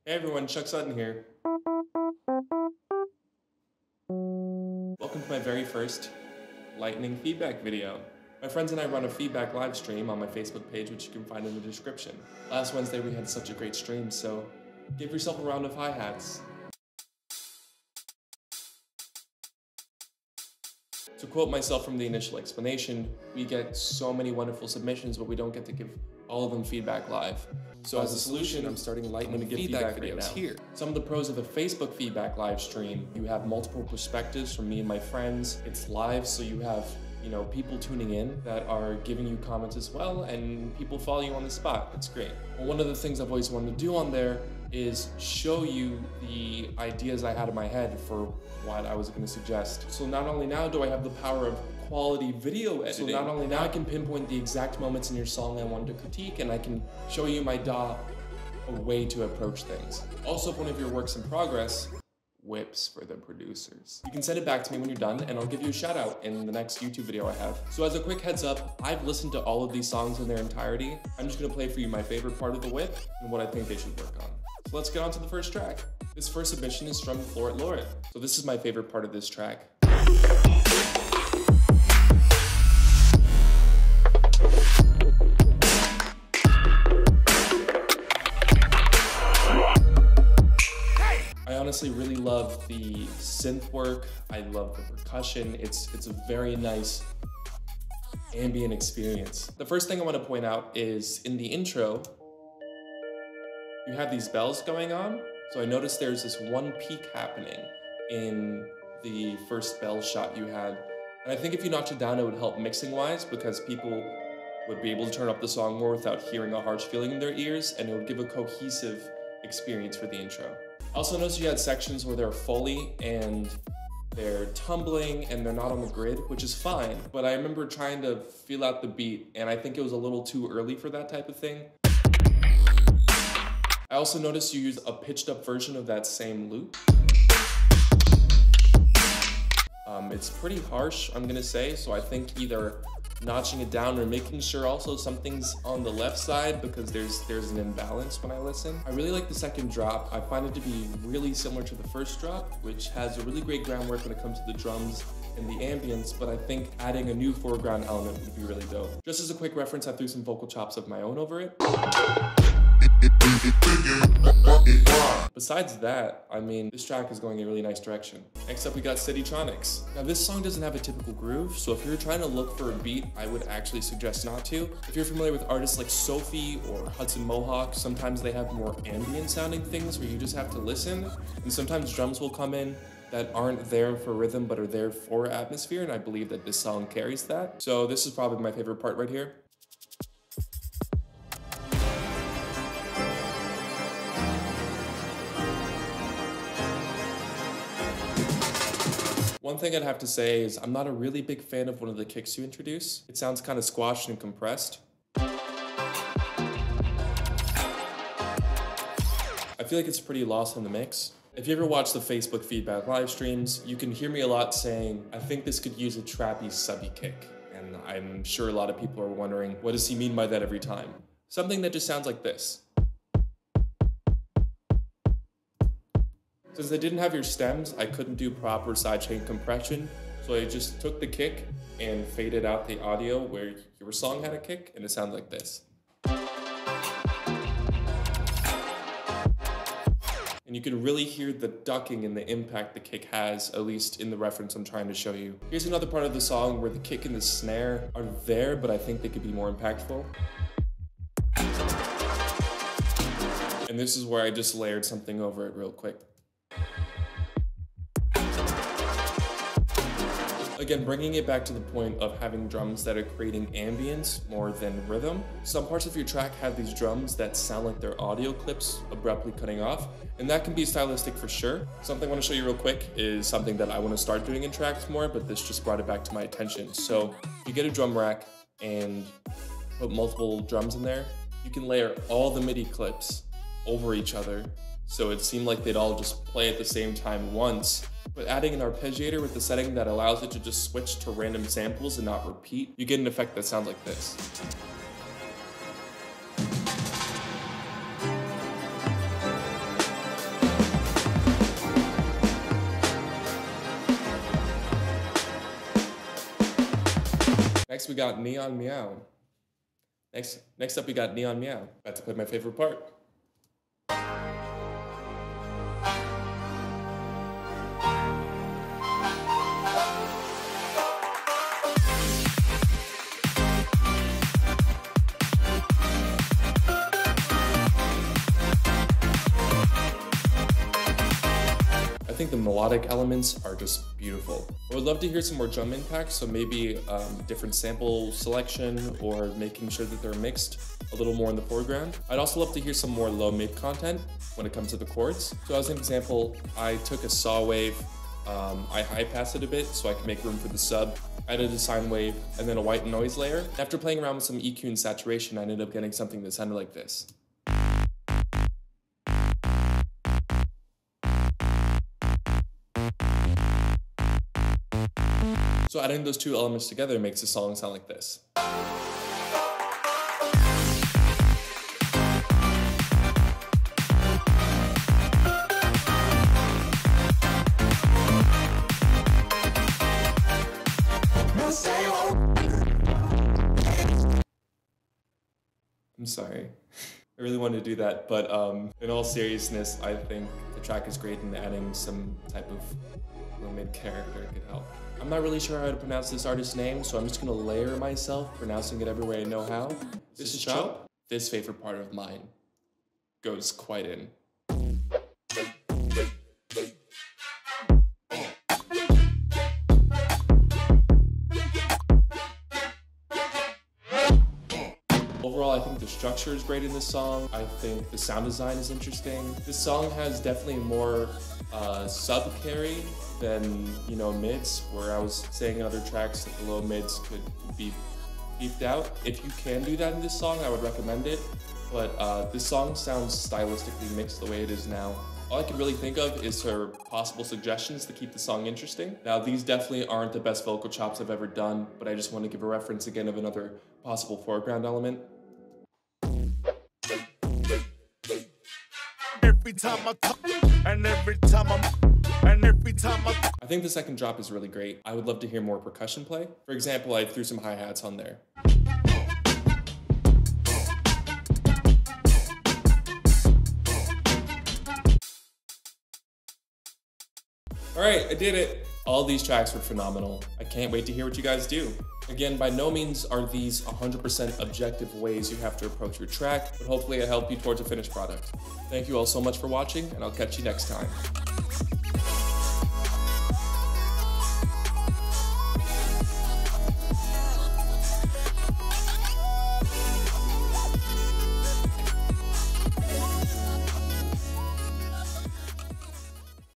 Hey everyone, Chuck Sutton here. Welcome to my very first lightning feedback video. My friends and I run a feedback live stream on my Facebook page, which you can find in the description. Last Wednesday we had such a great stream, so give yourself a round of hi-hats. To quote myself from the initial explanation, we get so many wonderful submissions, but we don't get to give all of them feedback live. So as a solution, I'm starting lightning feedback videos here. Some of the pros of a Facebook feedback live stream: you have multiple perspectives from me and my friends. It's live, so you have people tuning in that are giving you comments as well, and people follow you on the spot. It's great. Well, one of the things I've always wanted to do on there is show you the ideas I had in my head for what I was going to suggest. So not only now do I have the power of quality video editing, so not only now I can pinpoint the exact moments in your song I wanted to critique, and I can show you my a way to approach things. Also, if one of your works in progress, whips for the producers. You can send it back to me when you're done, and I'll give you a shout out in the next YouTube video I have. So as a quick heads up, I've listened to all of these songs in their entirety. I'm just gonna play for you my favorite part of the whip and what I think they should work on. So let's get on to the first track. This first submission is from Floret Lauret. So this is my favorite part of this track. I honestly really love the synth work. I love the percussion. It's a very nice ambient experience. The first thing I want to point out is in the intro, you have these bells going on. So I noticed there's this one peak happening in the first bell shot you had. And I think if you notch it down, it would help mixing wise, because people would be able to turn up the song more without hearing a harsh feeling in their ears, and it would give a cohesive experience for the intro. I also noticed you had sections where they're Foley and they're tumbling and they're not on the grid, which is fine, but I remember trying to feel out the beat, and I think it was a little too early for that type of thing. I also noticed you used a pitched up version of that same loop. It's pretty harsh, I'm gonna say, so I think either notching it down or making sure also something's on the left side, because there's an imbalance when I listen. I really like the second drop. I find it to be really similar to the first drop, which has a really great groundwork when it comes to the drums and the ambience, but I think adding a new foreground element would be really dope. Just as a quick reference, I threw some vocal chops of my own over it. Besides that, I mean, this track is going in a really nice direction. Next up, we got Citytronics. Now, this song doesn't have a typical groove, so if you're trying to look for a beat, I would actually suggest not to. If you're familiar with artists like Sophie or Hudson Mohawk, sometimes they have more ambient sounding things where you just have to listen, and sometimes drums will come in that aren't there for rhythm but are there for atmosphere, and I believe that this song carries that. So this is probably my favorite part right here. One thing I'd have to say is I'm not a really big fan of one of the kicks you introduce. It sounds kind of squashed and compressed. I feel like it's pretty lost in the mix. If you ever watch the Facebook feedback live streams, you can hear me a lot saying, I think this could use a trappy subby kick. And I'm sure a lot of people are wondering, what does he mean by that every time? Something that just sounds like this. Since I didn't have your stems, I couldn't do proper sidechain compression, so I just took the kick and faded out the audio where your song had a kick, and it sounds like this. And you can really hear the ducking and the impact the kick has, at least in the reference I'm trying to show you. Here's another part of the song where the kick and the snare are there, but I think they could be more impactful. And this is where I just layered something over it real quick. Again, bringing it back to the point of having drums that are creating ambience more than rhythm. Some parts of your track have these drums that sound like they're audio clips abruptly cutting off, and that can be stylistic for sure. Something I want to show you real quick is something that I want to start doing in tracks more, but this just brought it back to my attention. So you get a drum rack and put multiple drums in there. You can layer all the MIDI clips over each other, so it seemed like they'd all just play at the same time once. But adding an arpeggiator with the setting that allows it to just switch to random samples and not repeat, you get an effect that sounds like this. Next we got Neon Meow. Next up we got Neon Meow. About to play my favorite part. I think the melodic elements are just beautiful. I would love to hear some more drum impacts, so maybe different sample selection or making sure that they're mixed a little more in the foreground. I'd also love to hear some more low-mid content when it comes to the chords. So as an example, I took a saw wave, I high-passed it a bit so I could make room for the sub, added a sine wave, and then a white noise layer. After playing around with some EQ and saturation, I ended up getting something that sounded like this. So adding those two elements together makes the song sound like this. I'm sorry. I really wanted to do that, but in all seriousness, I think the track is great and adding some type of low-mid character could help. I'm not really sure how to pronounce this artist's name, so I'm just gonna layer myself, pronouncing it every way I know how. This is Chop. This favorite part of mine goes quite in. Overall, I think the structure is great in this song. I think the sound design is interesting. This song has definitely more sub carry than, you know, mids, where I was saying in other tracks that the low mids could be beefed out. If you can do that in this song, I would recommend it. But this song sounds stylistically mixed the way it is now. All I can really think of is her possible suggestions to keep the song interesting. Now, these definitely aren't the best vocal chops I've ever done, but I just want to give a reference again of another possible foreground element. Every time I talk, and every time I think the second drop is really great. I would love to hear more percussion play. For example, I threw some hi-hats on there. All right, I did it. All these tracks were phenomenal. I can't wait to hear what you guys do. Again, by no means are these 100% objective ways you have to approach your track, but hopefully I help you towards a finished product. Thank you all so much for watching, and I'll catch you next time.